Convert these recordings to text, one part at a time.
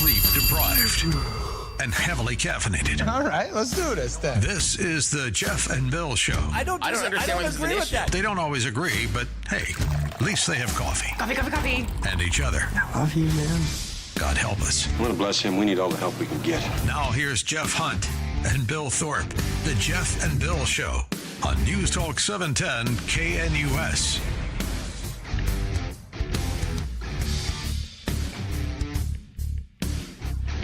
sleep deprived, and heavily caffeinated. All right, let's do this then. This is the Jeff and Bill Show. I don't understand why this is an issue. They don't always agree, but hey, at least they have coffee. Coffee. And each other. I love you, man. God help us. I want to bless him. We need all the help we can get. Now here's Jeff Hunt and Bill Thorpe. The Jeff and Bill Show on News Talk 710 KNUS.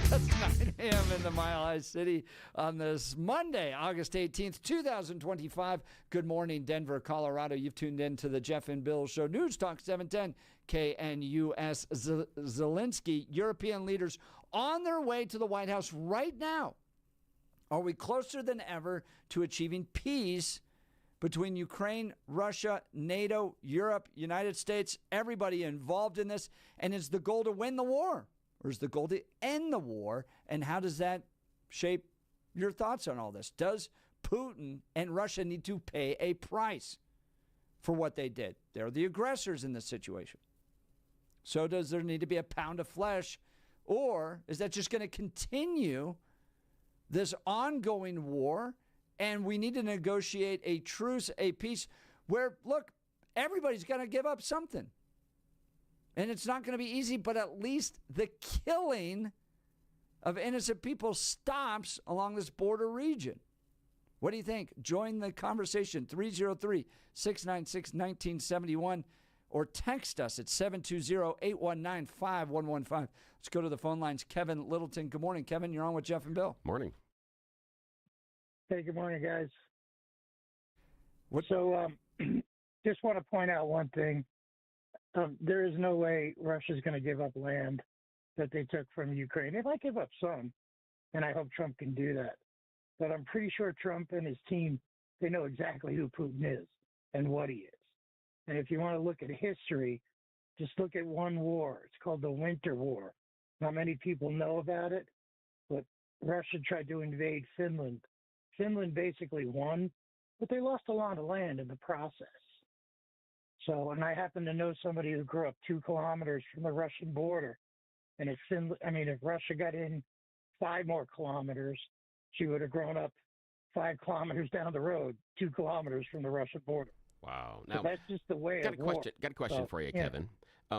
That's 9 a.m. in the Mile High City on this Monday, August 18th, 2025. Good morning, Denver, Colorado. You've tuned in to the Jeff and Bill Show. News Talk 710 KNUS. Zelensky, European leaders on their way to the White House right now. Are we closer than ever to achieving peace between Ukraine, Russia, NATO, Europe, United States, everybody involved in this? And is the goal to win the war? Or is the goal to end the war? And how does that shape your thoughts on all this? Does Putin and Russia need to pay a price for what they did? They're the aggressors in this situation. So does there need to be a pound of flesh? Or is that just going to continue this ongoing war? And we need to negotiate a truce, a peace where, look, everybody's going to give up something. And it's not going to be easy, but at least the killing of innocent people stops along this border region. What do you think? Join the conversation, 303-696-1971, or text us at 720-819-5115. Let's go to the phone lines. Kevin Littleton. Good morning, Kevin. You're on with Jeff and Bill. Morning. Hey, good morning, guys. What? So just want to point out one thing. There is no way Russia's going to give up land that they took from Ukraine. They might give up some, and I hope Trump can do that. But I'm pretty sure Trump and his team, they know exactly who Putin is and what he is. And if you want to look at history, just look at one war. It's called the Winter War. Not many people know about it, but Russia tried to invade Finland. Finland basically won, but they lost a lot of land in the process. So, and I happen to know somebody who grew up 2 kilometers from the Russian border. And if Russia got in 5 more kilometers, she would have grown up 5 kilometers down the road, 2 kilometers from the Russian border. Wow. So Now, that's just the way got it a question for you, yeah. Kevin.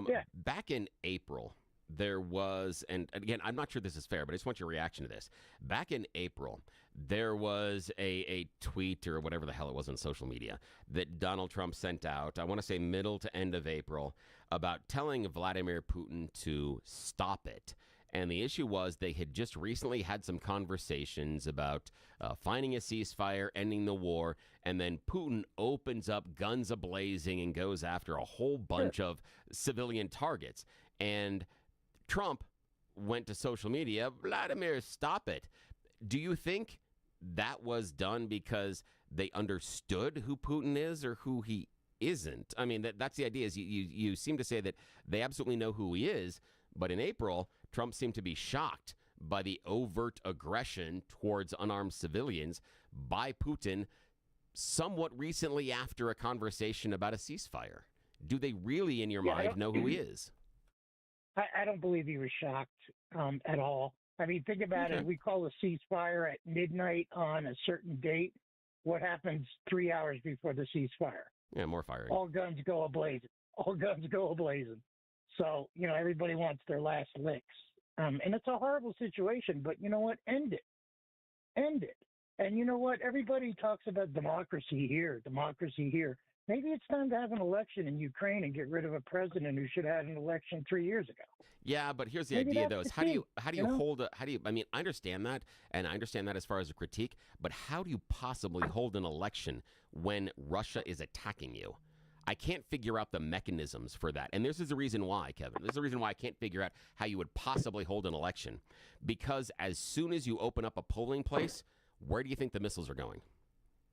Yeah. Back in April, there was, and again, I'm not sure this is fair, but I just want your reaction to this. Back in April, there was a tweet or whatever the hell it was on social media that Donald Trump sent out, I want to say middle to end of April, about telling Vladimir Putin to stop it. And the issue was they had just recently had some conversations about finding a ceasefire, ending the war, and then Putin opens up guns a-blazing and goes after a whole bunch of civilian targets. And Trump went to social media, Vladimir, stop it. Do you think that was done because they understood who Putin is or who he isn't? I mean, that's the idea. Is you seem to say that they absolutely know who he is, but in April, Trump seemed to be shocked by the overt aggression towards unarmed civilians by Putin somewhat recently after a conversation about a ceasefire. Do they really, in your mind, know who he is? I don't believe he was shocked at all. I mean, think about it. We call a ceasefire at midnight on a certain date. What happens 3 hours before the ceasefire? Yeah, more firing. All guns go ablazing. All guns go ablazing. So, everybody wants their last licks. And it's a horrible situation, but you know what? End it. End it. And you know what? Everybody talks about democracy here, democracy here. Maybe it's time to have an election in Ukraine and get rid of a president who should have had an election 3 years ago. Yeah, but here's the Maybe idea, that's though: is the how do you thing, hold I mean, I understand that, and I understand that as far as a critique. But how do you possibly hold an election when Russia is attacking you? I can't figure out the mechanisms for that. And this is the reason why, Kevin. This is the reason why I can't figure out how you would possibly hold an election. Because as soon as you open up a polling place, where do you think the missiles are going?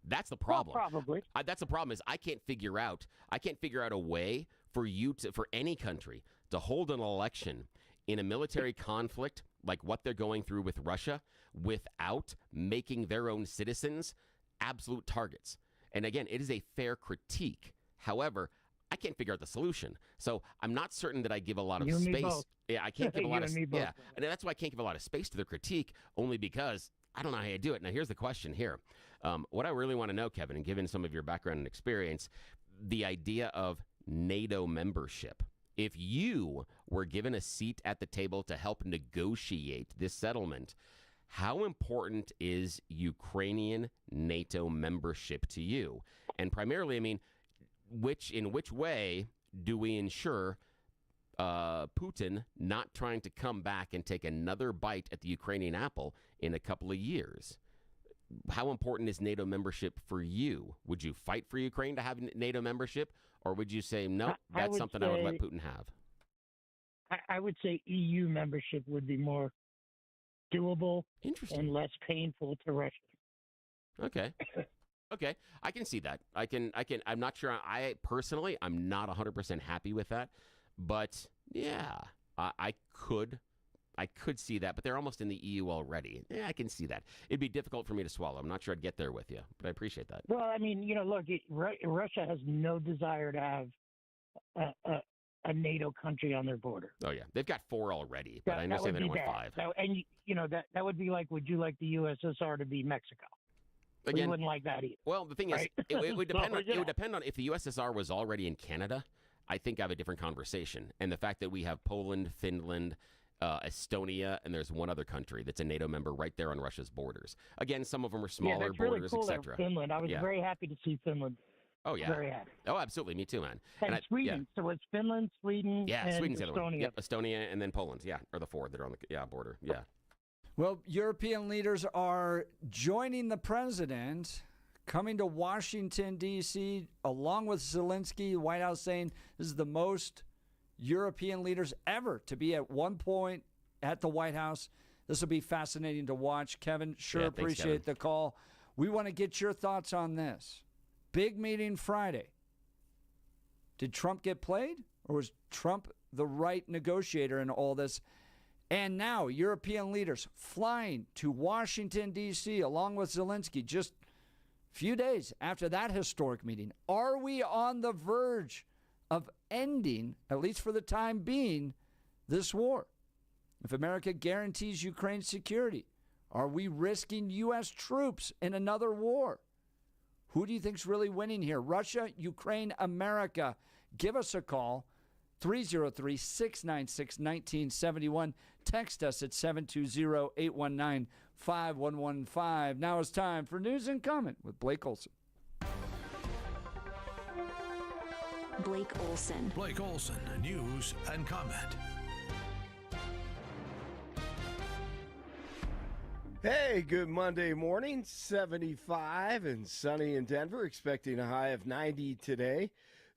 That's the problem. Well, probably. That's the problem is I can't figure out a way for any country to hold an election in a military conflict like what they're going through with Russia without making their own citizens absolute targets. And again, it is a fair critique. However, I can't figure out the solution. So I'm not certain that I give a lot of You and me space. both. Yeah, I can't give a You lot of and me both. yeah, and that's why I can't give a lot of space to their critique, only because I don't know how you do it. Now, here's the question here. What I really want to know, Kevin, and given some of your background and experience, the idea of NATO membership. If you were given a seat at the table to help negotiate this settlement, how important is Ukrainian NATO membership to you? And primarily, I mean, in which way do we ensure Putin not trying to come back and take another bite at the Ukrainian apple in a couple of years? How important is NATO membership for you? Would you fight for Ukraine to have NATO membership, or would you say, no, that's something I would let Putin have? I would say EU membership would be more doable and less painful to Russia. Okay. Okay, I can see that. I'm not sure. I'm not 100% happy with that, but yeah, I could see that. But they're almost in the EU already. Yeah, I can see that. It'd be difficult for me to swallow. I'm not sure I'd get there with you, but I appreciate that. Well, I mean, look, Russia has no desire to have a NATO country on their border. Oh yeah, they've got 4 already, but I understand they don't want 5. That would be like, would you like the USSR to be Mexico? Again, we wouldn't like that either. Well, the thing right? is, it would depend on. It would depend on if the USSR was already in Canada. I think I have a different conversation. And the fact that we have Poland, Finland, Estonia, and there's one other country that's a NATO member right there on Russia's borders. Again, some of them are smaller that's really borders, cool etc. Finland. I was very happy to see Finland. Oh yeah, very happy. Oh, absolutely, me too, man. And Sweden. Yeah. So it's Finland, Sweden, and Sweden's the other one. Estonia. Yep, Estonia, and then Poland. Yeah, are the 4 that are on the border. Yeah. Well, European leaders are joining the president, coming to Washington, D.C., along with Zelensky, the White House saying this is the most European leaders ever to be at one point at the White House. This will be fascinating to watch. Kevin, appreciate the call. We want to get your thoughts on this. Big meeting Friday. Did Trump get played, or was Trump the right negotiator in all this? And now European leaders flying to Washington, D.C., along with Zelensky, just few days after that historic meeting. Are we on the verge of ending, at least for the time being, this war? If America guarantees Ukraine's security, are we risking U.S. troops in another war? Who do you think's really winning here? Russia, Ukraine, America? Give us a call, 303-696-1971. Text us at 720-819-5115. Now it's time for News and Comment with Blake Olson. Blake Olson. Blake Olson, News and Comment. Hey, good Monday morning. 75 and sunny in Denver, expecting a high of 90 today.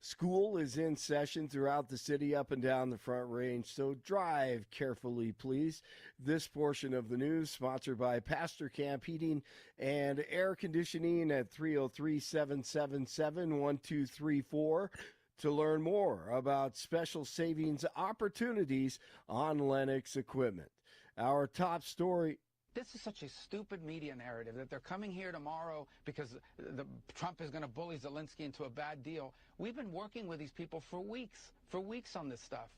School is in session throughout the city, up and down the Front Range, so drive carefully, please. This portion of the news sponsored by Pastor Camp Heating and Air Conditioning at 303-777-1234 to learn more about special savings opportunities on Lennox equipment. Our top story. This is such a stupid media narrative that they're coming here tomorrow because Trump is going to bully Zelensky into a bad deal. We've been working with these people for weeks on this stuff.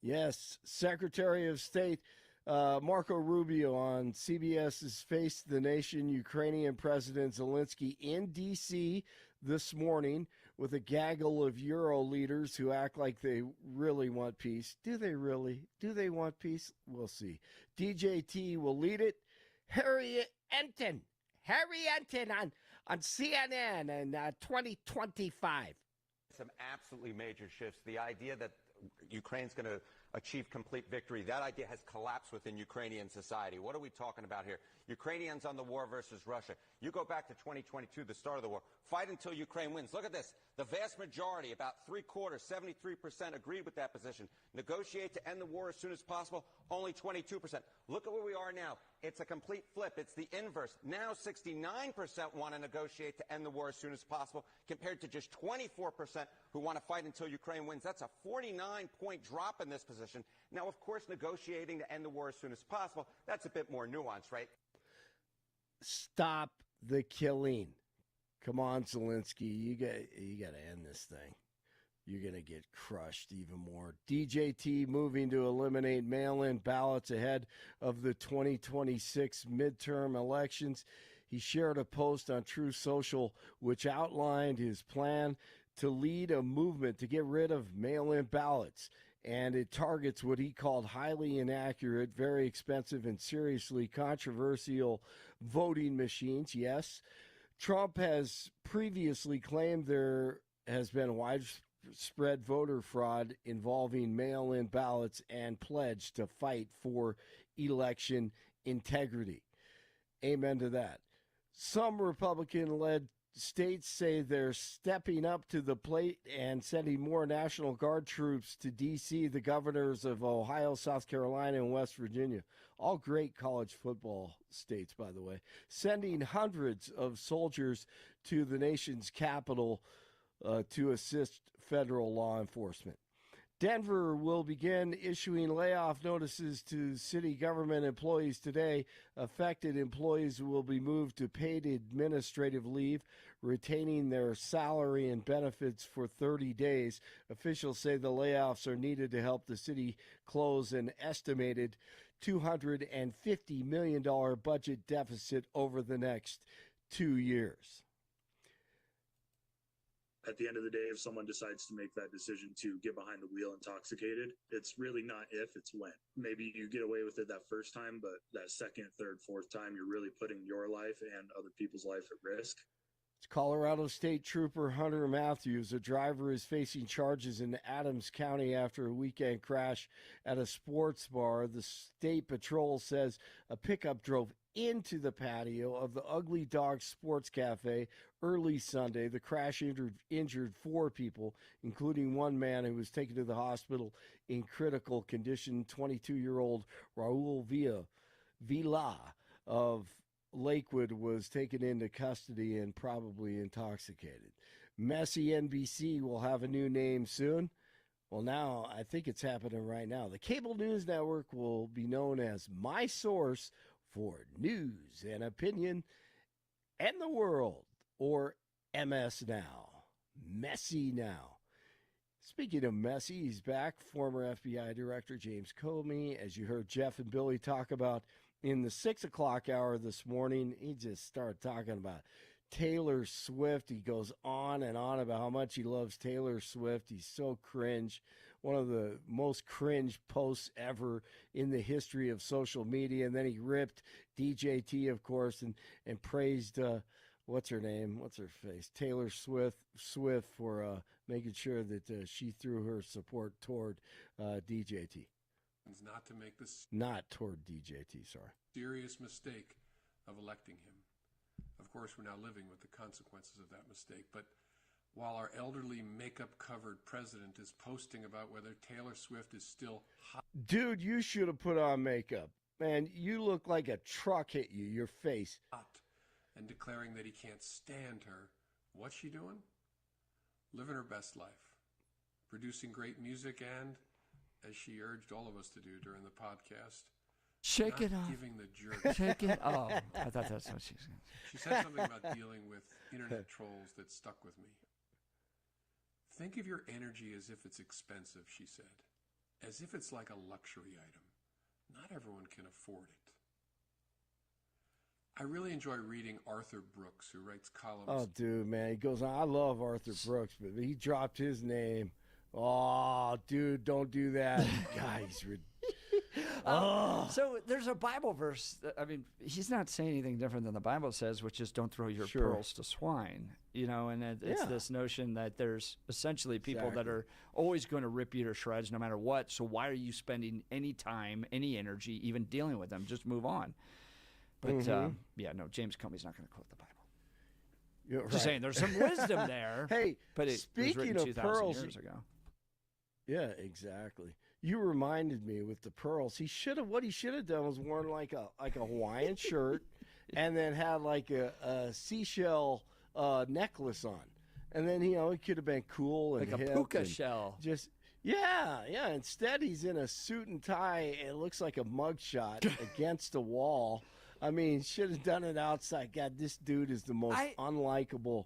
Yes, Secretary of State Marco Rubio on CBS's Face the Nation, Ukrainian President Zelensky in D.C. this morning with a gaggle of Euro leaders who act like they really want peace. Do they really? Do they want peace? We'll see. DJT will lead it. Harry Enton on CNN in 2025. Some absolutely major shifts. The idea that Ukraine's going to achieve complete victory, that idea has collapsed within Ukrainian society. What are we talking about here? Ukrainians on the war versus Russia. You go back to 2022, the start of the war. Fight until Ukraine wins. Look at this. The vast majority, about 3/4, 73% agreed with that position. Negotiate to end the war as soon as possible, only 22%. Look at where we are now. It's a complete flip. It's the inverse. Now 69% want to negotiate to end the war as soon as possible, compared to just 24% who want to fight until Ukraine wins. That's a 49-point drop in this position. Now, of course, negotiating to end the war as soon as possible, that's a bit more nuanced, right? Stop the killing. Come on, Zelensky. You got to end this thing. you're going to get crushed even more. DJT moving to eliminate mail-in ballots ahead of the 2026 midterm elections. He shared a post on Truth Social which outlined his plan to lead a movement to get rid of mail-in ballots. And it targets what he called highly inaccurate, very expensive, and seriously controversial voting machines. Yes, Trump has previously claimed there has been widespread voter fraud involving mail-in ballots and pledged to fight for election integrity. Amen to that. Some Republican-led states say they're stepping up to the plate and sending more National Guard troops to D.C., the governors of Ohio, South Carolina, and West Virginia. All great college football states, by the way. Sending hundreds of soldiers to the nation's capital to assist federal law enforcement. Denver will begin issuing layoff notices to city government employees today. Affected employees will be moved to paid administrative leave, retaining their salary and benefits for 30 days. Officials say the layoffs are needed to help the city close an estimated $250 million budget deficit over the next 2 years. At the end of the day, if someone decides to make that decision to get behind the wheel intoxicated, it's really not if, it's when. Maybe you get away with it that first time, but that second, third, fourth time, you're really putting your life and other people's life at risk. It's Colorado State Trooper Hunter Matthews. A driver is facing charges in Adams County after a weekend crash at a sports bar. The state patrol says a pickup drove into the patio of the Ugly Dog Sports Cafe early Sunday. The crash injured 4 people, including one man who was taken to the hospital in critical condition. 22-year-old Raul Villa of Lakewood was taken into custody and probably intoxicated. Messy NBC will have a new name soon. Well, now I think it's happening right now. The cable news network will be known as My Source for News and Opinion and the World, or MS Now. Messy Now. Speaking of messy, he's back. Former FBI Director James Comey, as you heard Jeff and Billy talk about in the 6 o'clock hour this morning, he just started talking about Taylor Swift. He goes on and on about how much he loves Taylor Swift. He's so cringe. One of the most cringe posts ever in the history of social media. And then he ripped DJT, of course, and praised, what's her name? What's her face? Taylor Swift for making sure that she threw her support toward DJT. Not to make this Not toward DJT, sorry. serious mistake of electing him. Of course, we're now living with the consequences of that mistake. But while our elderly makeup-covered president is posting about whether Taylor Swift is still hot. Dude, you should have put on makeup. Man, you look like a truck hit you, your face. And declaring that he can't stand her, what's she doing? Living her best life. Producing great music and, as she urged all of us to do during the podcast, Shake it off. Giving the jerk. Shake it off. I thought that's what she was going to say. She said something about dealing with internet trolls that stuck with me. Think of your energy as if it's expensive, she said. As if it's like a luxury item. Not everyone can afford it. I really enjoy reading Arthur Brooks, who writes columns. Oh, dude, man. He goes on. I love Arthur Brooks, but he dropped his name. Oh, dude, don't do that. Guys, So there's a Bible verse. I mean, he's not saying anything different than the Bible says, which is don't throw your pearls to swine. You know, and it's this notion that there's essentially people that are always going to rip you to shreds no matter what. So why are you spending any time, any energy, even dealing with them? Just move on. But, James Comey's not going to quote the Bible. You're Just saying, there's some wisdom there. Hey, but it was written 2,000 pearls, years ago. Yeah, exactly. You reminded me with the pearls. What he should have done was worn like a Hawaiian shirt, and then had like a seashell necklace on, and then he could have been cool and like a hip puka and shell. Just yeah. Instead, he's in a suit and tie. It looks like a mugshot against a wall. I mean, should have done it outside. God, this dude is the most unlikable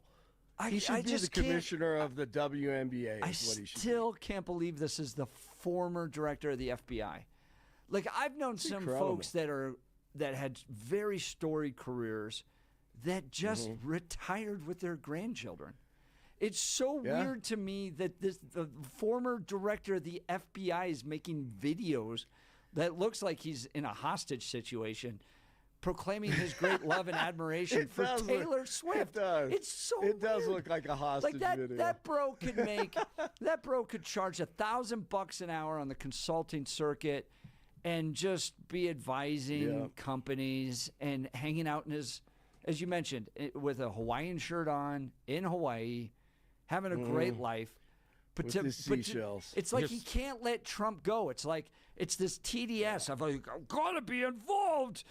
He should be the commissioner of the WNBA. I is what he should still can't believe this is the former director of the FBI. Like, I've known some folks that had very storied careers that just retired with their grandchildren. It's so weird to me that the former director of the FBI is making videos that looks like he's in a hostage situation, proclaiming his great love and admiration for Taylor Swift. It does. It's so It does weird. look like a hostage video. That bro could make that bro could charge $1,000 an hour on the consulting circuit and just be advising companies and hanging out in his, as you mentioned, with a Hawaiian shirt on in Hawaii, having a great life. With his seashells. It's like he can't let Trump go. It's like it's this TDS. I've got to be involved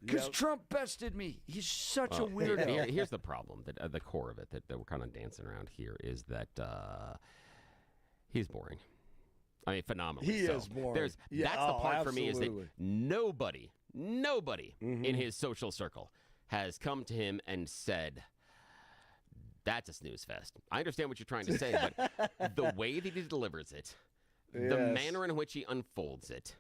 because Trump bested me. He's such a weirdo. Here's the problem. The core of it that we're kind of dancing around here is that he's boring. I mean, phenomenally. He so. is boring. That's the part for me is that absolutely. nobody in his social circle has come to him and said, that's a snooze fest. I understand what you're trying to say, but the way that he delivers it, the manner in which he unfolds it,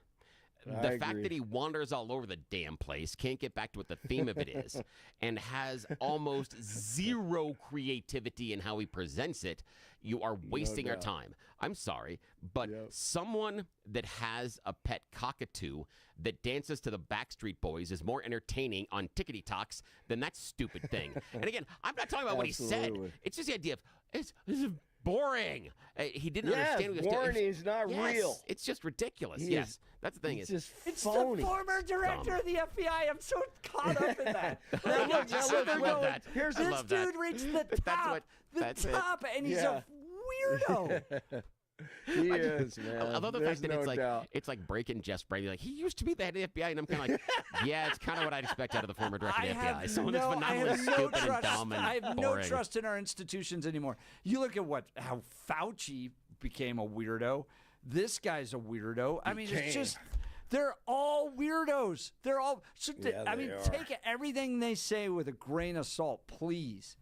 the fact that he wanders all over the damn place, can't get back to what the theme of it is, and has almost zero creativity in how he presents it, you are wasting our time. I'm sorry, but someone that has a pet cockatoo that dances to the Backstreet Boys is more entertaining on Tickety Talks than that stupid thing. And again, I'm not talking about what he said. It's just the idea of this is boring. He didn't understand. Boring is not real. It's just ridiculous. That's the thing. It's just it's phony. the former director of the FBI. I'm so caught up in that. This dude reached the top. And he's a weirdo. He is, man. I love the fact that it's like breaking Jeff Brady. Like, he used to be the head of the FBI, and I'm kind of like, yeah, it's kind of what I'd expect out of the former director of the FBI. Someone that's phenomenally stupid and dumb and I have boring. no trust in our institutions anymore. You look at how Fauci became a weirdo. This guy's a weirdo. I mean, it's just... They're all weirdos. They're all... take everything they say with a grain of salt, please.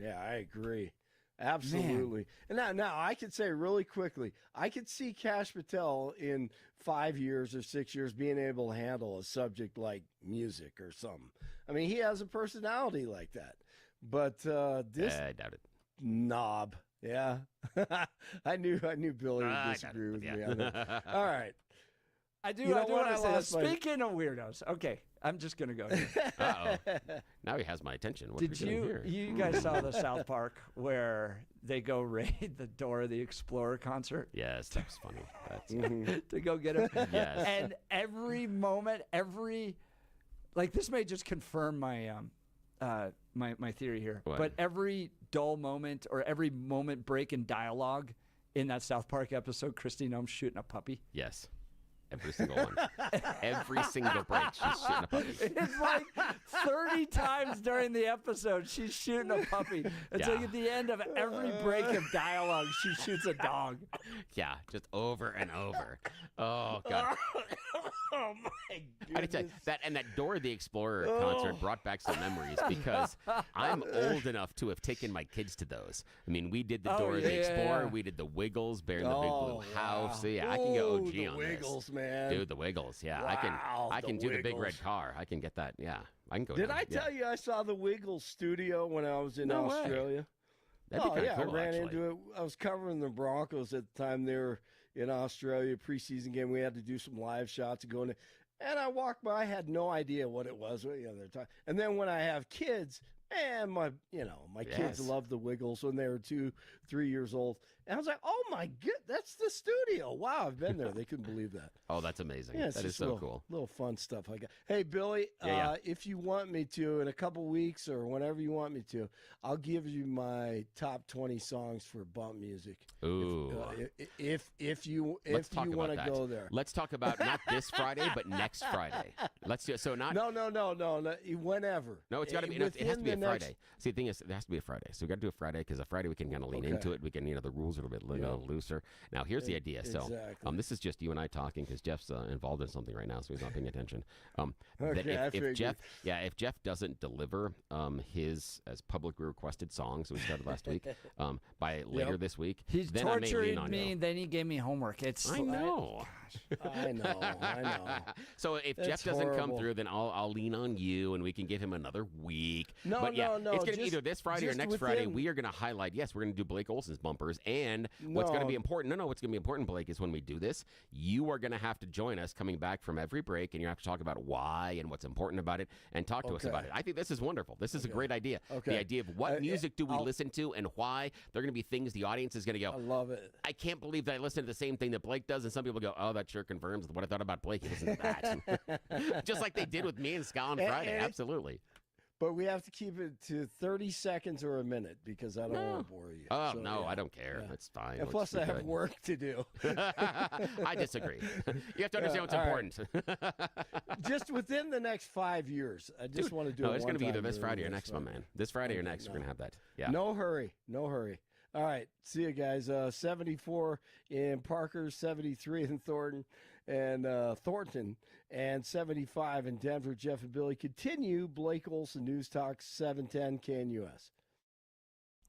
Yeah, I agree. Absolutely. Man. And now I could say really quickly, I could see Kash Patel in 5 years or 6 years being able to handle a subject like music or something. I mean, he has a personality like that. But this I doubt it. Knob. Yeah. I knew Billy would disagree with me on that. All right. I do want to say this. Speaking of weirdos, okay, I'm just going to go here. Uh-oh. Now he has my attention. What Did you guys saw the South Park where they go raid the Dora the Explorer concert? Yes, that was funny. To go get him. Yes. And every moment, this may just confirm my my theory here, but every dull moment or every moment break in dialogue in that South Park episode, Christine Ohm's shooting a puppy. Yes. Every single one. Every single break, she's shooting a puppy. It's like 30 times during the episode, she's shooting a puppy. It's like at the end of every break of dialogue, she shoots a dog. Yeah, just over and over. Oh, God. Oh, my goodness. I tell you, that Dora the Explorer concert brought back some memories because I'm old enough to have taken my kids to those. I mean, we did the Dora the Explorer. We did the Wiggles, Bear in the Big Blue House. So, yeah, I can go OG the on Wiggles, this. Man. Dude, the Wiggles. Yeah, wow, I can do the big red car. I can get that. Yeah, I can go. Did I tell you I saw the Wiggles studio when I was in Australia? That'd be kind of cool, I ran actually. into it. I was covering the Broncos at the time. They were in Australia preseason game. We had to do some live shots and go in. And I walked by. I had no idea what it was. They're talking. And then when I have kids, and my kids loved the Wiggles when they were 2-3 years old. And I was like, oh my god, that's the studio. Wow, I've been there. They couldn't believe that. Oh, that's amazing. Yeah, that is so cool. Little fun stuff like that. Hey, Billy, if you want me to, in a couple weeks or whenever you want me to, I'll give you my top 20 songs for bump music. Ooh. If you want to go there. Let's talk about not this Friday, but next Friday. Let's do it. So not. No. Whenever. No, it's got to be. It has to be the next. Friday. See, the thing is, it has to be a Friday. So we got to do a Friday because a Friday we can kind of lean into it. We can, the rules are a little bit looser. Now, here's the idea. So this is just you and I talking because Jeff's involved in something right now, so he's not paying attention. If Jeff doesn't deliver his as publicly requested songs we started last week by later this week, he's then torturing me. Then he gave me homework. I know. I know. So if Jeff doesn't come through, then I'll lean on you, and we can give him another week. No. It's going to be either this Friday or next Friday. We are going to highlight. Yes, we're going to do Blake Olson's bumpers, and what's going to be important. What's going to be important, Blake, is when we do this, you are going to have to join us coming back from every break, and you have to talk about why and what's important about it, and talk to us about it. I think this is wonderful. This is a great idea. The idea of what music do we listen to and why. They're going to be things the audience is going to go, I love it. I can't believe that I listen to the same thing that Blake does, and some people go, oh, that sure confirms what I thought about Blake. He listened to that. Just like they did with me and Scott on Friday. Absolutely. But we have to keep it to 30 seconds or a minute because I don't want to bore you. Oh, so, no, I don't care. That's fine. And plus, I have work to do. I disagree. You have to understand what's important. Just within the next 5 years. I just want to do it. No, it's going to be either this Friday or next one, man. This Friday or next, we're going to have that. Yeah. No hurry. All right. See you guys. 74 in Parker, 73 in Thornton, and 75 in Denver. Jeff and Billy continue. Blake Olson, News Talk 710 KNUS.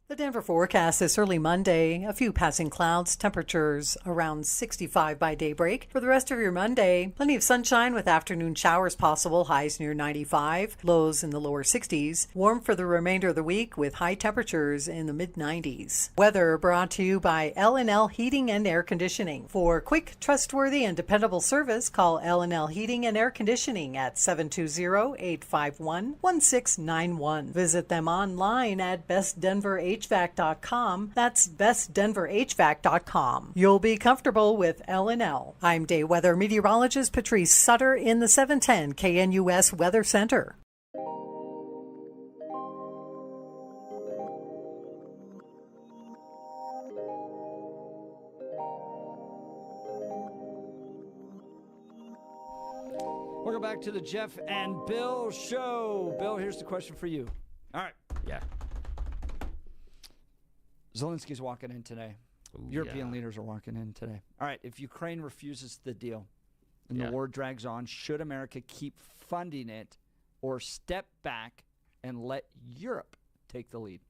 The Denver forecast this early Monday, a few passing clouds, temperatures around 65 by daybreak. For the rest of your Monday, plenty of sunshine with afternoon showers possible, highs near 95, lows in the lower 60s. Warm for the remainder of the week with high temperatures in the mid-90s. Weather brought to you by L&L Heating and Air Conditioning. For quick, trustworthy, and dependable service, call L&L Heating and Air Conditioning at 720-851-1691. Visit them online at bestdenverhvac.com. That's bestdenverhvac.com. You'll be comfortable with L&L. I'm day weather meteorologist Patrice Sutter in the 710 KNUS Weather Center. Welcome back to the Jeff and Bill Show. Bill, here's the question for you. All right. Yeah. Zelensky's walking in today. European leaders are walking in today. All right, if Ukraine refuses the deal and the war drags on, should America keep funding it or step back and let Europe take the lead?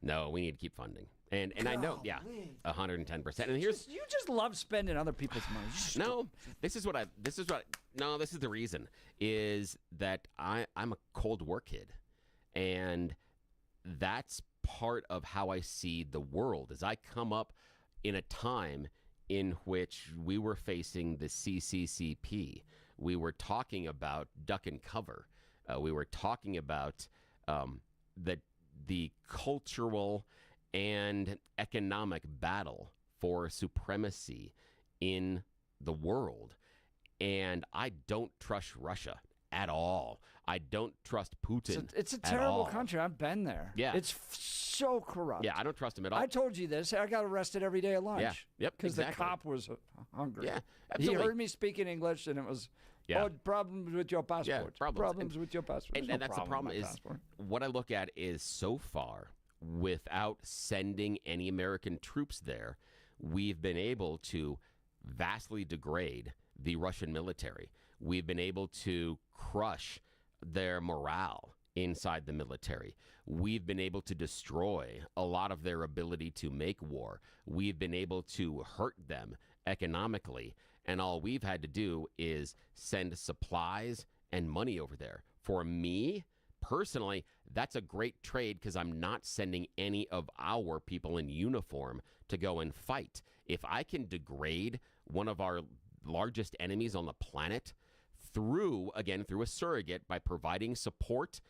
No, we need to keep funding. And I know, 110%. And here's you just love spending other people's money. This is the reason is that I'm a Cold War kid. And that's part of how I see the world as I come up in a time in which we were facing the CCCP. We were talking about duck and cover. We were talking about the cultural and economic battle for supremacy in the world. And I don't trust Russia at all. I don't trust Putin. It's a terrible country. I've been there. Yeah. It's so corrupt. Yeah, I don't trust him at all. I told you this. I got arrested every day at lunch. Yeah. Yep. Because the cop was hungry. Yeah. Absolutely. He heard me speaking English, and it was, problems with your passport. Yeah, problems. With your passport. And that's the problem is what I look at is so far, without sending any American troops there, we've been able to vastly degrade the Russian military. We've been able to crush their morale inside the military. We've been able to destroy a lot of their ability to make war. We've been able to hurt them economically. And all we've had to do is send supplies and money over there. For me, personally, that's a great trade because I'm not sending any of our people in uniform to go and fight. If I can degrade one of our largest enemies on the planet through a surrogate by providing support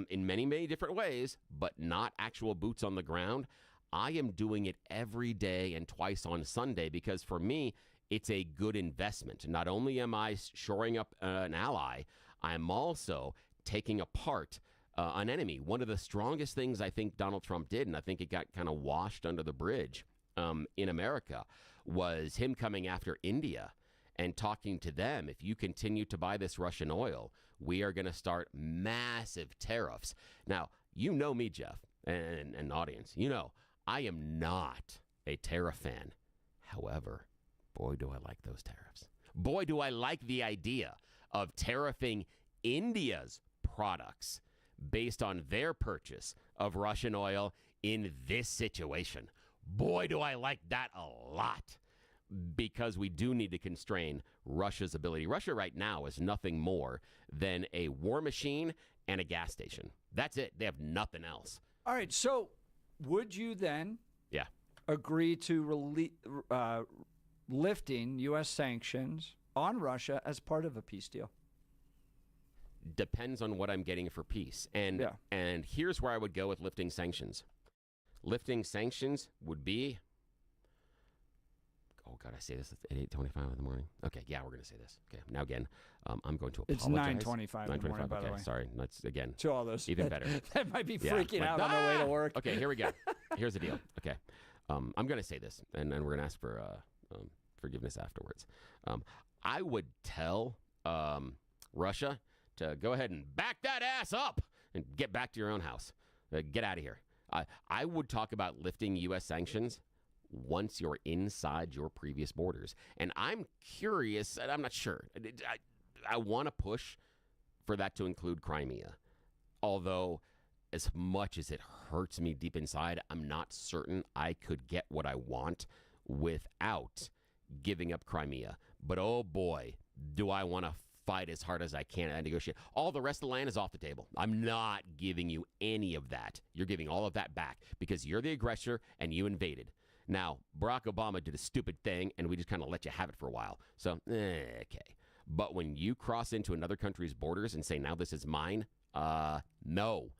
in many, many different ways, but not actual boots on the ground, I am doing it every day and twice on Sunday because for me, it's a good investment. Not only am I shoring up an ally, I'm also taking apart an enemy. One of the strongest things I think Donald Trump did, and I think it got kind of washed under the bridge in America, was him coming after India and talking to them. If you continue to buy this Russian oil, we are going to start massive tariffs. Now, you know me, Jeff, and audience. You know, I am not a tariff fan. However, boy, do I like those tariffs. Boy, do I like the idea of tariffing India's products based on their purchase of Russian oil in this situation. Boy, do I like that a lot, because we do need to constrain Russia's ability. Russia right now is nothing more than a war machine and a gas station. That's it. They have nothing else. All right, so would you then agree to lifting U.S. sanctions on Russia as part of a peace deal? Depends on what I'm getting for peace. And here's where I would go with lifting sanctions. Lifting sanctions would be, oh God, I say this at 8:25 in the morning. Okay, yeah, we're going to say this. Okay, now again, I'm going to apologize. It's 9:25 in the morning, by the way. Sorry, that's again. To all those. Even better. That might be freaking out on their way to work. Okay, here we go. Here's the deal. Okay, I'm going to say this, and then we're going to ask for forgiveness afterwards. I would tell Russia to go ahead and back that ass up and get back to your own house. Get out of here. I would talk about lifting U.S. sanctions once you're inside your previous borders. And I'm curious, and I'm not sure. I want to push for that to include Crimea. Although, as much as it hurts me deep inside, I'm not certain I could get what I want without giving up Crimea. But oh boy, do I want to fight as hard as I can and negotiate. All the rest of the land is off the table. I'm not giving you any of that. You're giving all of that back because you're the aggressor and you invaded. Now, Barack Obama did a stupid thing and we just kind of let you have it for a while. So, okay. But when you cross into another country's borders and say, now this is mine, no.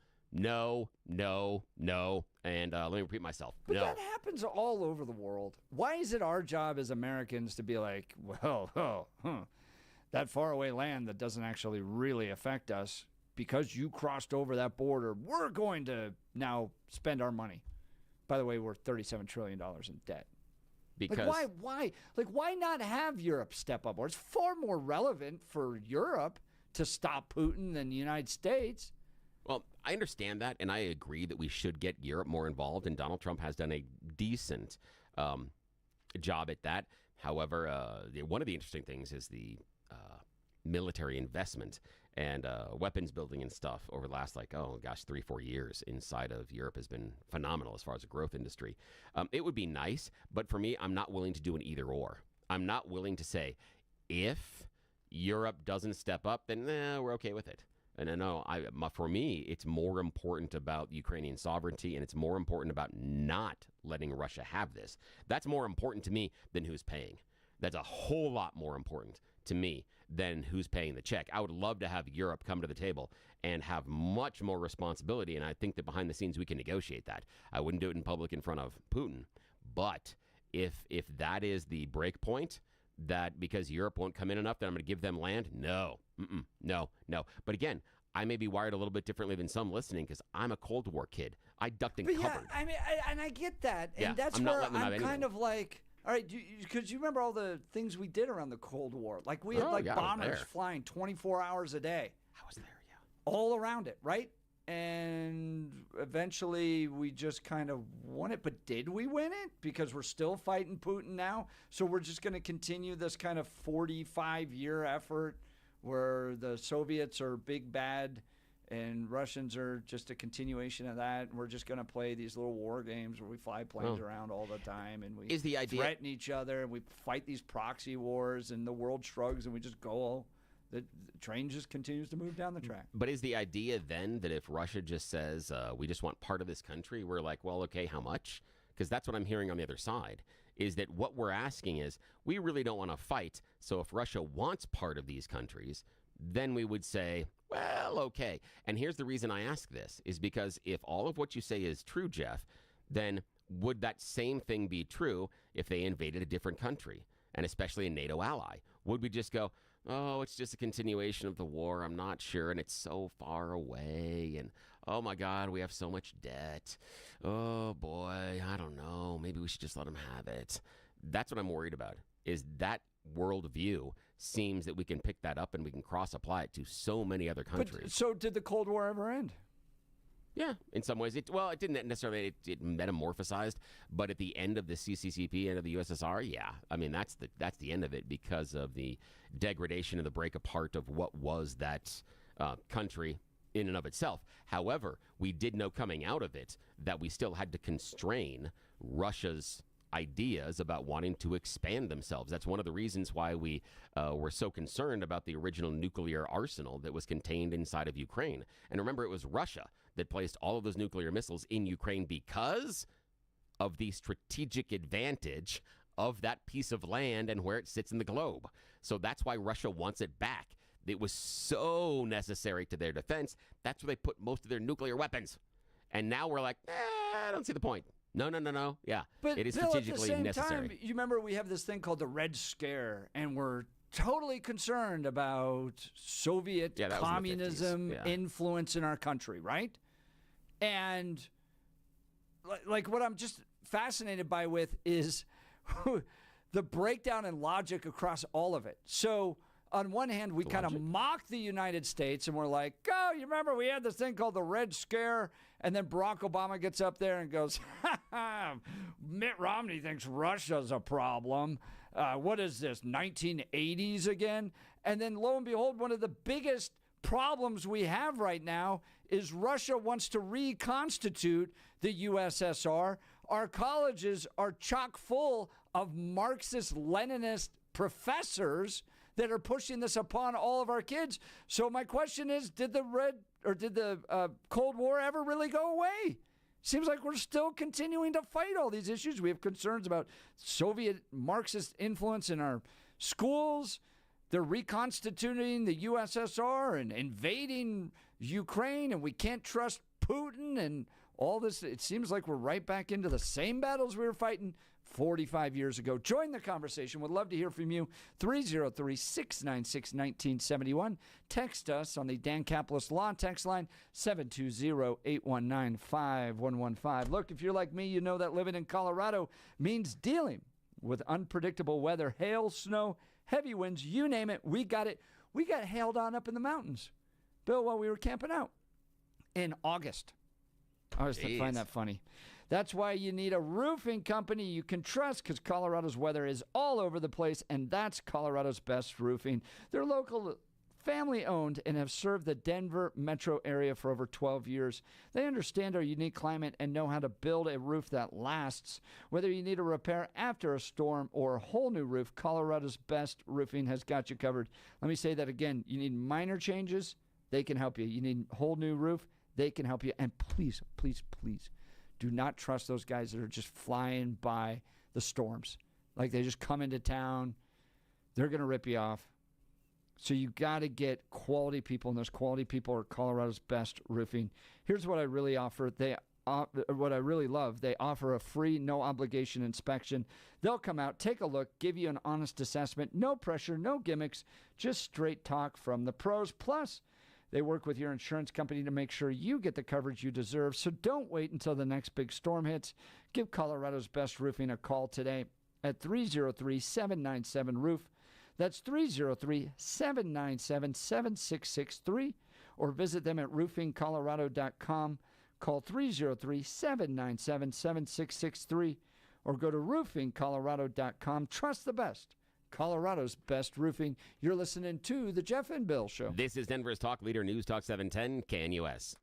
And let me repeat myself. But no. that happens all over the world. Why is it our job as Americans to be like, well, that faraway land that doesn't actually really affect us, because you crossed over that border, we're going to now spend our money. By the way, we're $37 trillion in debt. Because why not have Europe step up? Or it's far more relevant for Europe to stop Putin than the United States. Well, I understand that, and I agree that we should get Europe more involved, and Donald Trump has done a decent job at that. However, one of the interesting things is the military investment and weapons building and stuff over the last 3-4 years inside of Europe has been phenomenal as far as a growth industry. It would be nice, but for me, I'm not willing to do an either or. I'm not willing to say if Europe doesn't step up, then we're okay with it. And for me, it's more important about Ukrainian sovereignty, and it's more important about not letting Russia have this. That's more important to me than who's paying. That's a whole lot more important to me than who's paying the check. I would love to have Europe come to the table and have much more responsibility, and I think that behind the scenes we can negotiate that. I wouldn't do it in public in front of Putin, but if that is the break point, that because Europe won't come in enough, that I'm going to give them land, no. But again, I may be wired a little bit differently than some listening because I'm a Cold War kid. I ducked and covered. I mean, and I get that, and Yeah, that's I'm not where letting them have I'm kind anything. of like, all right, because you remember all the things we did around the Cold War. Like we had Oh, yeah, I was bombers there. flying 24 hours a day. I was there, yeah. All around it, right? And eventually we just kind of won it. But did we win it? Because we're still fighting Putin now. So we're just going to continue this kind of 45-year effort where the Soviets are big bad and Russians are just a continuation of that. And we're just going to play these little war games where we fly planes around all the time and we Is the idea- threaten each other and we fight these proxy wars and the world shrugs and we just go. The train just continues to move down the track. But is the idea then that if Russia just says, we just want part of this country, we're like, well, okay, how much? Because that's what I'm hearing on the other side, is that what we're asking is, we really don't want to fight, so if Russia wants part of these countries, then we would say, well, okay. And here's the reason I ask this, is because if all of what you say is true, Jeff, then would that same thing be true if they invaded a different country, and especially a NATO ally? Would we just go, oh, it's just a continuation of the war, I'm not sure, and it's so far away, and oh my God, we have so much debt. Oh boy, I don't know, maybe we should just let them have it. That's what I'm worried about, is that worldview seems that we can pick that up and we can cross-apply it to so many other countries. But so did the Cold War ever end? Yeah, in some ways. It didn't necessarily, it metamorphosized, but at the end of the CCCP, end of the USSR, yeah. I mean, that's the end of it because of the degradation and the break apart of what was that country in and of itself. However, we did know coming out of it that we still had to constrain Russia's ideas about wanting to expand themselves. That's one of the reasons why we were so concerned about the original nuclear arsenal that was contained inside of Ukraine. And remember, it was Russia that placed all of those nuclear missiles in Ukraine because of the strategic advantage of that piece of land and where it sits in the globe. So that's why Russia wants it back. It was so necessary to their defense. That's where they put most of their nuclear weapons. And now we're like, I don't see the point. No. Yeah, but it is Bill, strategically at the same necessary. time, you remember we have this thing called the Red Scare, and we're totally concerned about Soviet communism influence in our country, right? And like what I'm just fascinated by with is the breakdown in logic across all of it. So on one hand, we kind of mock the United States, and we're like, oh, you remember we had this thing called the Red Scare? And then Barack Obama gets up there and goes, Mitt Romney thinks Russia's a problem. What is this, 1980s again? And then lo and behold, one of the biggest problems we have right now is Russia wants to reconstitute the USSR. Our colleges are chock full of Marxist-Leninist professors that are pushing this upon all of our kids. So my question is, did the Cold War ever really go away? Seems like we're still continuing to fight all these issues. We have concerns about Soviet Marxist influence in our schools. They're reconstituting the USSR and invading Ukraine, and we can't trust Putin and all this. It seems like we're right back into the same battles we were fighting 45 years ago. Join the conversation. Would love to hear from you. 303-696-1971. Text us on the Dan Caplis Law text line, 720-819-5115. Look, if you're like me, you know that living in Colorado means dealing with unpredictable weather, hail, snow, heavy winds, you name it. We got it. We got hailed on up in the mountains, Bill, while we were camping out in August. I always find that funny. That's why you need a roofing company you can trust, because Colorado's weather is all over the place, and that's Colorado's Best Roofing. They're local, family-owned, and have served the Denver metro area for over 12 years. They understand our unique climate and know how to build a roof that lasts. Whether you need a repair after a storm or a whole new roof, Colorado's Best Roofing has got you covered. Let me say that again. You need minor changes, they can help you. You need a whole new roof, they can help you. And please, please, please, do not trust those guys that are just flying by the storms. Like they just come into town. They're going to rip you off. So you got to get quality people, and those quality people are Colorado's Best Roofing. Here's what I really offer. What I really love, they offer a free, no-obligation inspection. They'll come out, take a look, give you an honest assessment. No pressure, no gimmicks, just straight talk from the pros. Plus, they work with your insurance company to make sure you get the coverage you deserve. So don't wait until the next big storm hits. Give Colorado's Best Roofing a call today at 303-797-ROOF. That's 303-797-7663. Or visit them at roofingcolorado.com. Call 303-797-7663. Or go to roofingcolorado.com. Trust the best. Colorado's Best Roofing. You're listening to The Jeff and Bill Show. This is Denver's talk leader, News Talk 710, KNUS.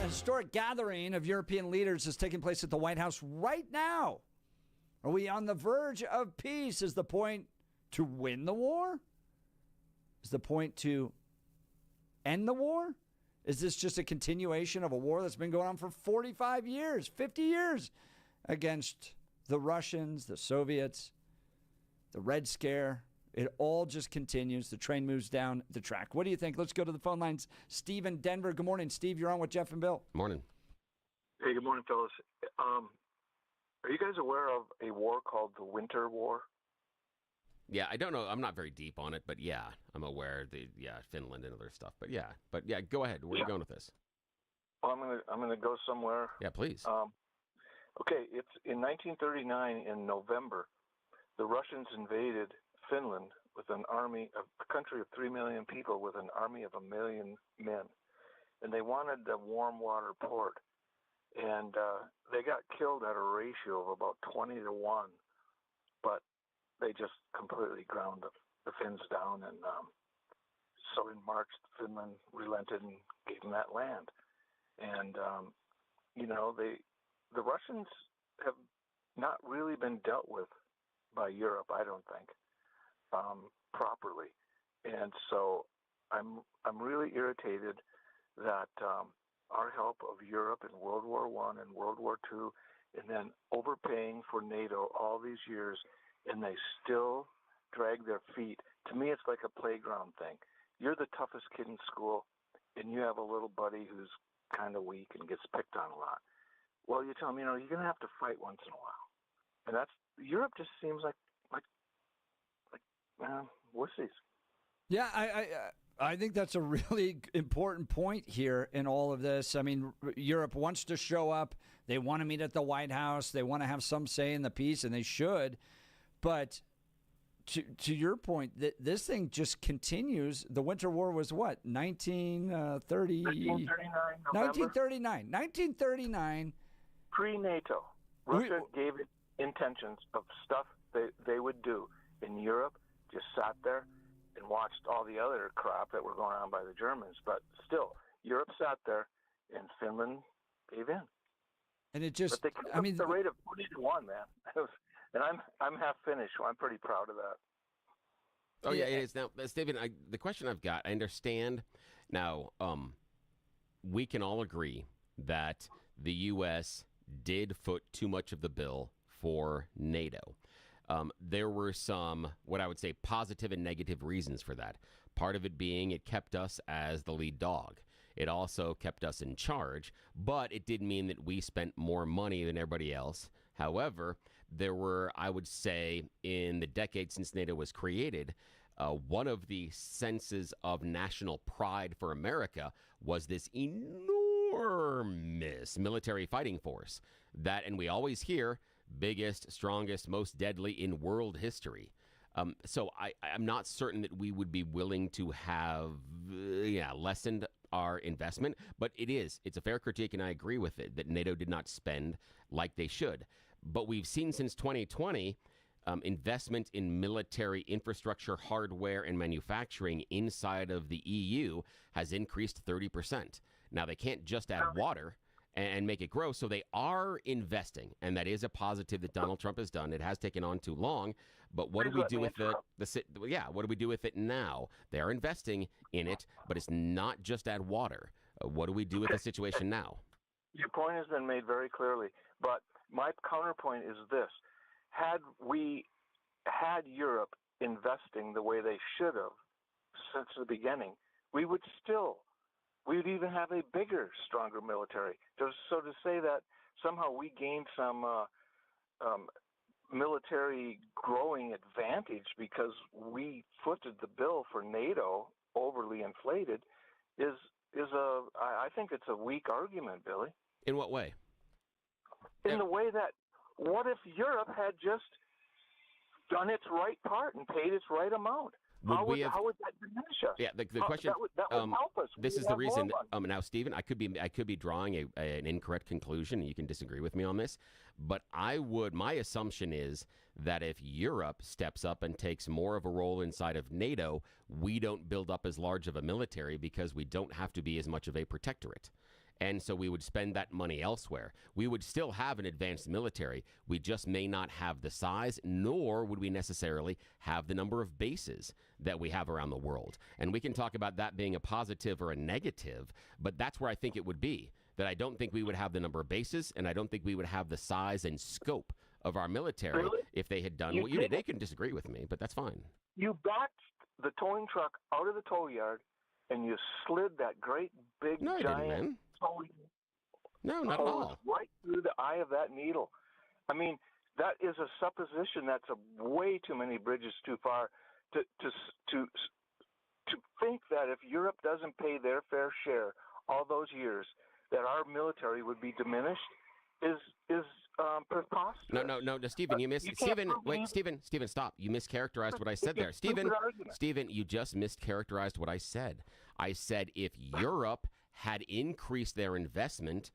historic gathering of European leaders is taking place at the White House right now. Are we on the verge of peace? Is the point to win the war? Is the point to end the war? Is this just a continuation of a war that's been going on for 45 years, 50 years against the Russians, the Soviets, the Red Scare? It all just continues. The train moves down the track. What do you think? Let's go to the phone lines. Steve in Denver. Good morning, Steve. You're on with Jeff and Bill. Morning. Hey, good morning, fellas. Are you guys aware of a war called the Winter War? Yeah, I don't know. I'm not very deep on it, but yeah, I'm aware. Finland and other stuff. But yeah, go ahead. Where are you going with this? Well, I'm gonna go somewhere. Yeah, please. Okay, it's in 1939 in November. The Russians invaded Finland with a country of 3 million people with an army of 1 million men, and they wanted a warm water port, and they got killed at a ratio of about 20 to 1, but they just completely ground the Finns down, and so in March, Finland relented and gave them that land, and the Russians have not really been dealt with by Europe, I don't think, properly, and so I'm really irritated that our help of Europe in World War I and World War II, and then overpaying for NATO all these years, and they still drag their feet. To me, it's like a playground thing. You're the toughest kid in school, and you have a little buddy who's kind of weak and gets picked on a lot. Well, you tell him, you're going to have to fight once in a while. And Europe just seems like wussies. Yeah, I think that's a really important point here in all of this. I mean, Europe wants to show up. They want to meet at the White House. They want to have some say in the peace, and they should. But to your point, this thing just continues. The Winter War was what, 1939? 1939. Pre-NATO. Russia gave it intentions of stuff they would do. In Europe, just sat there and watched all the other crap that were going on by the Germans. But still, Europe sat there, and Finland gave in. And it just, but they the rate of 40 to 1, man. And I'm half Finnish, so I'm pretty proud of that. Oh, yeah, it is. Now, Stephen, the question I've got, I understand. Now, we can all agree that the U.S. did foot too much of the bill for NATO. There were some, what I would say, positive and negative reasons for that. Part of it being it kept us as the lead dog. It also kept us in charge, but it did mean that we spent more money than everybody else. However, there were, I would say, in the decade since NATO was created, one of the senses of national pride for America was this enormous military fighting force that, and we always hear, biggest, strongest, most deadly in world history. So I'm not certain that we would be willing to have lessened our investment, but it's a fair critique, and I agree with it, that NATO did not spend like they should. But we've seen since 2020 investment in military infrastructure, hardware, and manufacturing inside of the EU has increased 30%. Now, they can't just add water and make it grow, so they are investing, and that is a positive that Donald Trump has done. It has taken on too long, but what do we do with what do we do with it now? They're investing in it, but it's not just add water. What do we do with the situation now? Your point has been made very clearly, but my counterpoint is this. Had Europe investing the way they should have since the beginning, we would even have a bigger, stronger military. So to say that somehow we gained some military growing advantage because we footed the bill for NATO, overly inflated, I think it's a weak argument, Billy. In what way? In the way that, what if Europe had just done its right part and paid its right amount? How would that diminish us? Yeah, the question. That would help us. This is the reason. Now, Stephen, I could be drawing an incorrect conclusion, and you can disagree with me on this. But my assumption is that if Europe steps up and takes more of a role inside of NATO, we don't build up as large of a military because we don't have to be as much of a protectorate. And so we would spend that money elsewhere. We would still have an advanced military. We just may not have the size, nor would we necessarily have the number of bases that we have around the world. And we can talk about that being a positive or a negative, but that's where I think it would be. That I don't think we would have the number of bases, and I don't think we would have the size and scope of our military if they had done what you did. They can disagree with me, but that's fine. You backed the towing truck out of the tow yard, and you slid that great big giant towing not at all. Right through the eye of that needle. I mean, that is a supposition that's a way too many bridges too far to think that if Europe doesn't pay their fair share all those years, that our military would be diminished is preposterous. No, Stephen, you missed. Stephen, stop. You mischaracterized what I said there. Stephen, you just mischaracterized what I said. I said if Europe had increased their investment,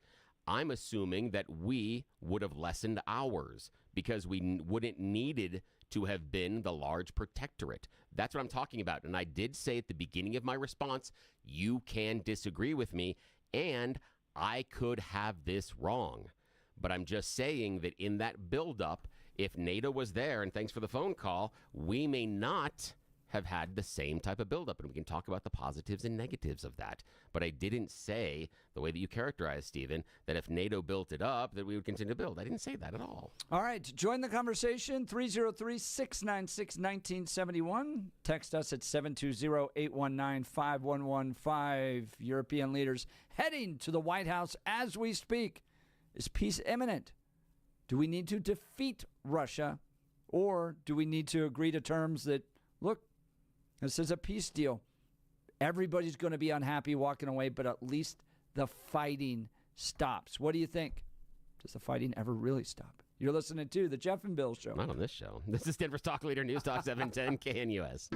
I'm assuming that we would have lessened ours because we wouldn't needed to have been the large protectorate. That's what I'm talking about. And I did say at the beginning of my response, you can disagree with me, and I could have this wrong. But I'm just saying that in that buildup, if NATO was there, and thanks for the phone call, we may not have had the same type of buildup. And we can talk about the positives and negatives of that. But I didn't say, the way that you characterized, Stephen, that if NATO built it up, that we would continue to build. I didn't say that at all. All right. Join the conversation, 303-696-1971. Text us at 720-819-5115. European leaders heading to the White House as we speak. Is peace imminent? Do we need to defeat Russia? Or do we need to agree to terms that, look, this is a peace deal. Everybody's going to be unhappy walking away, but at least the fighting stops. What do you think? Does the fighting ever really stop? You're listening to The Jeff and Bill Show. Not on this show. This is Denver's Talk Leader, News Talk 710 KNUS.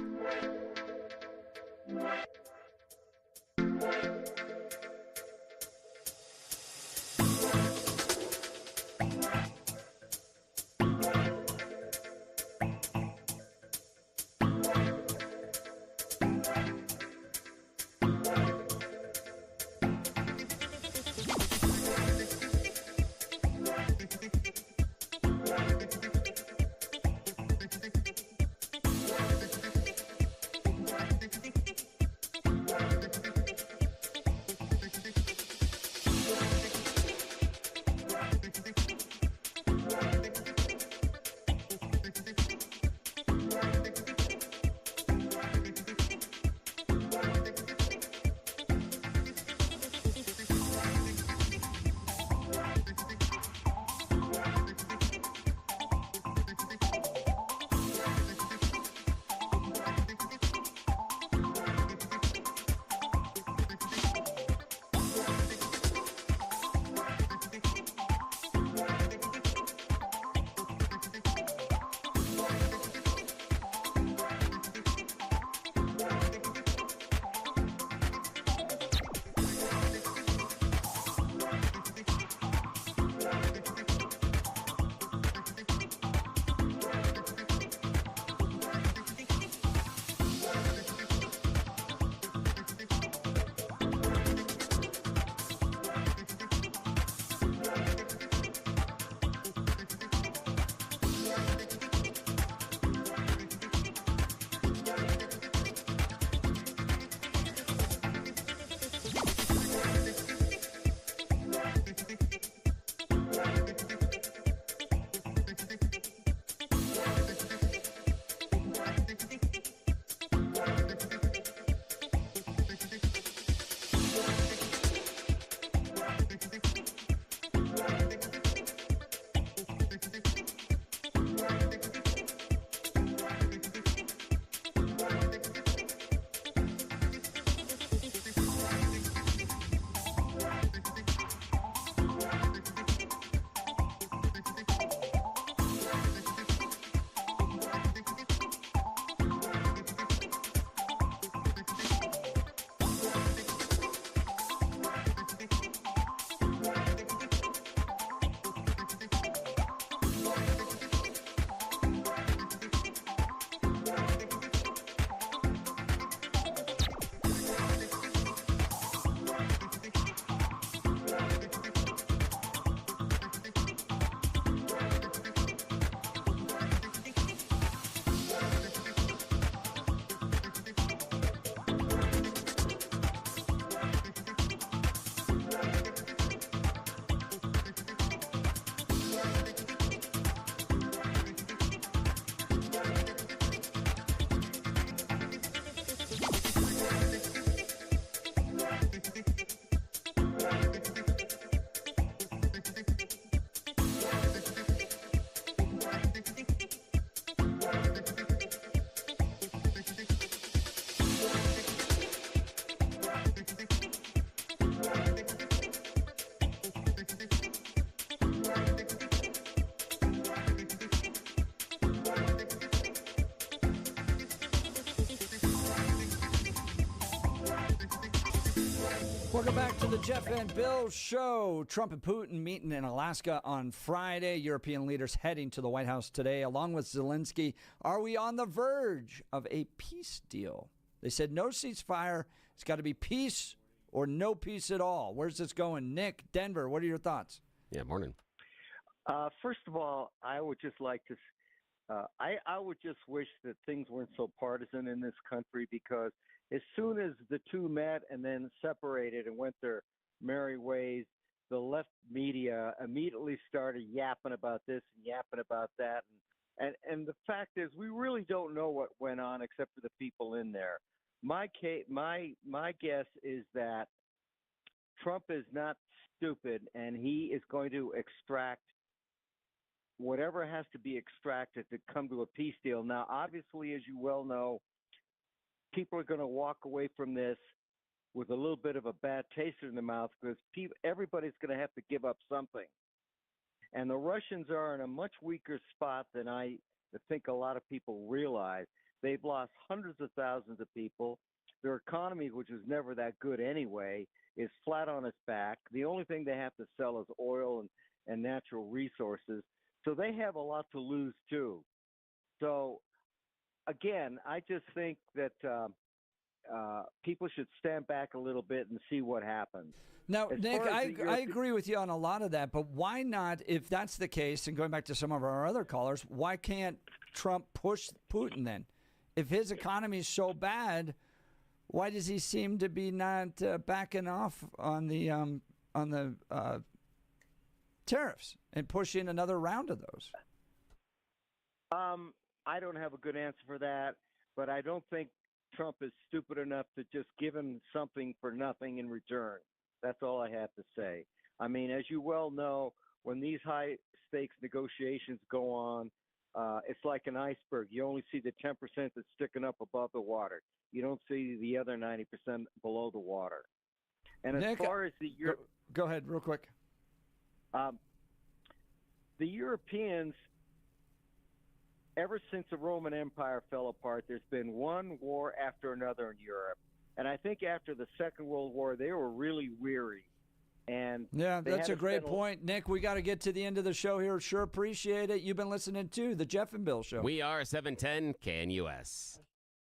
Welcome back to the Jeff and Bill Show. Trump and Putin meeting in Alaska on Friday. European leaders heading to the White House today, along with Zelensky. Are we on the verge of a peace deal? They said no ceasefire. It's got to be peace or no peace at all. Where's this going? Nick, Denver, what are your thoughts? Yeah, morning. First of all, I would just like to I would just wish that things weren't so partisan in this country, because as soon as the two met and then separated and went their merry ways, the left media immediately started yapping about this and yapping about that. And the fact is, we really don't know what went on except for the people in there. My guess is that Trump is not stupid, and he is going to extract whatever has to be extracted to come to a peace deal. Now, obviously, as you well know, people are going to walk away from this with a little bit of a bad taste in their mouth, because everybody's going to have to give up something. And the Russians are in a much weaker spot than I think a lot of people realize. They've lost hundreds of thousands of people. Their economy, which was never that good anyway, is flat on its back. The only thing they have to sell is oil and natural resources. So they have a lot to lose, too. So, again, I just think that people should stand back a little bit and see what happens. Now, Nick, I agree with you on a lot of that, but why not, if that's the case, and going back to some of our other callers, why can't Trump push Putin then? If his economy is so bad, why does he seem to be not backing off on the tariffs and pushing another round of those? I don't have a good answer for that, but I don't think Trump is stupid enough to just give him something for nothing in return. That's all I have to say. I mean, as you well know, when these high-stakes negotiations go on, it's like an iceberg. You only see the 10% that's sticking up above the water. You don't see the other 90% below the water. And as Nick, far as the go ahead, real quick. The Europeans, ever since the Roman Empire fell apart, there's been one war after another in Europe. And I think after the Second World War, they were really weary. And yeah, that's a great point. Nick, we got to get to the end of the show here. Sure appreciate it. You've been listening to the Jeff and Bill Show. We are 710 KNUS.